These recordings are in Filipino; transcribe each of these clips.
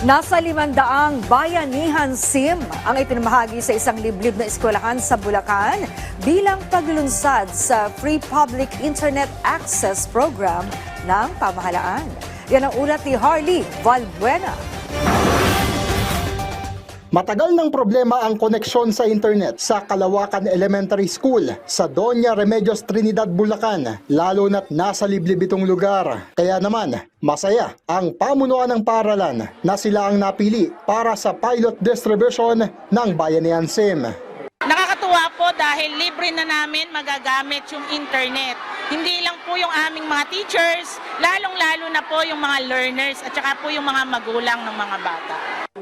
Nasa 500 bayanihan SIM ang ipinamahagi sa isang liblib na eskwelahan sa Bulacan bilang paglunsad sa Free Public Internet Access Program ng pamahalaan. Yan ang ulat ni Harley Valbuena. Matagal ng problema ang koneksyon sa internet sa Calawacan Elementary School sa Doña Remedios Trinidad, Bulacan, lalo na't nasa liblib itong lugar. Kaya naman, masaya ang pamunuan ng paaralan na sila ang napili para sa pilot distribution ng Bayanihan SIM. Nakakatuwa po dahil libre na namin magagamit yung internet. Hindi lang po yung aming mga teachers, lalong-lalo na po yung mga learners at saka po yung mga magulang ng mga bata.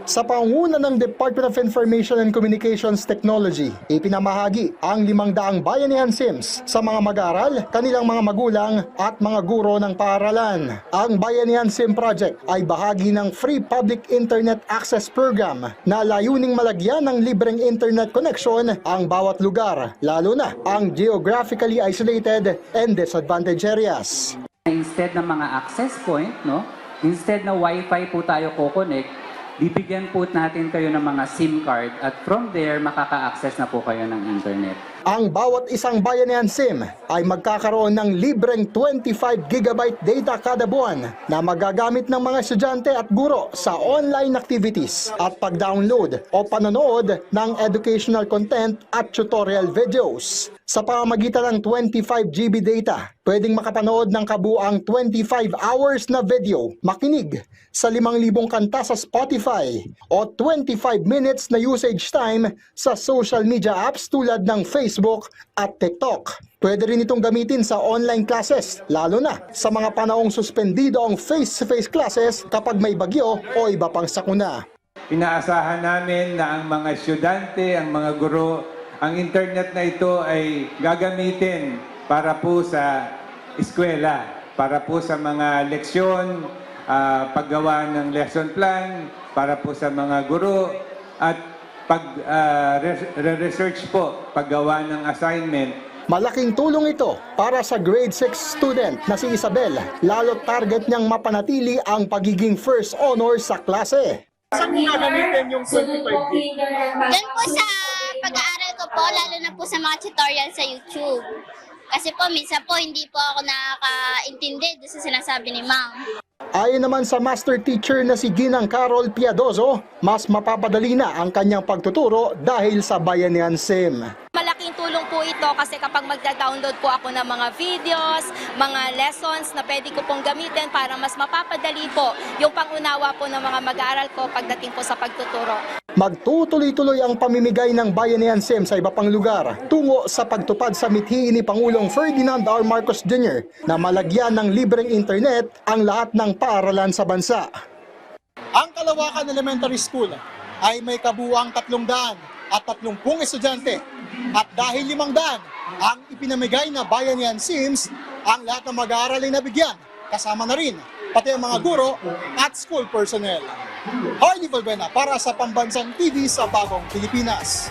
Sa pangunguna ng Department of Information and Communications Technology, ipinamahagi ang 500 Bayanihan SIMs sa mga mag-aaral, kanilang mga magulang at mga guro ng paaralan. Ang Bayanihan SIM Project ay bahagi ng Free Public Internet Access Program na layuning malagyan ng libreng internet connection ang bawat lugar, lalo na ang geographically isolated and disadvantaged areas. Instead ng mga access point, instead na Wi-Fi po tayo ko-connect, bibigyan po natin kayo ng mga SIM card at from there makaka-access na po kayo ng internet. Ang bawat isang Bayanihan SIM ay magkakaroon ng libreng 25 GB data kada buwan na magagamit ng mga estudyante at guro sa online activities at pag-download o panonood ng educational content at tutorial videos. Sa pamamagitan ng 25 GB data, pwedeng makapanood ng kabuang 25 hours na video, makinig sa 5,000 kanta sa Spotify o 25 minutes na usage time sa social media apps tulad ng Facebook at TikTok. Pwede rin itong gamitin sa online classes, lalo na sa mga panahong suspendido ang face-to-face classes kapag may bagyo o iba pang sakuna. Inaasahan namin na ang mga estudyante, ang mga guro, ang internet na ito ay gagamitin para po sa eskwela, para po sa mga leksyon, paggawa ng lesson plan, para po sa mga guro, at research po, paggawa ng assignment. Malaking tulong ito para sa grade 6 student na si Isabel, lalo target niyang mapanatili ang pagiging first honor sa klase. Saan mo gagamitin yung 25 gig? Doon po sa pag-aaral ko po, lalo na po sa mga tutorial sa YouTube. Kasi po, minsan po, hindi po ako nakakaintindi doon sa sinasabi ni Ma'am. Ayon naman sa master teacher na si Ginang Carol Piadoso, mas mapapadali na ang kanyang pagtuturo dahil sa Bayanihan SIM. Malaking tulong po ito kasi kapag magda-download po ako ng mga videos, mga lessons na pwede ko pong gamitin para mas mapapadali po yung pangunawa po ng mga mag-aaral ko pagdating po sa pagtuturo. Magtutuloy-tuloy ang pamimigay ng Bayanihan SIM sa iba pang lugar tungo sa pagtupad sa mithiin ni Pangulong Ferdinand R. Marcos Jr. na malagyan ng libreng internet ang lahat ng paaralan sa bansa. Ang Calawacan Elementary School ay may kabuuang 330 estudyante at dahil 500 ang ipinamigay na Bayanihan SIMs, ang lahat ng mag-aaral ay nabigyan, kasama na rin pati ang mga guro at school personnel. Harley Valbuena para sa Pambansang TV sa Bagong Pilipinas.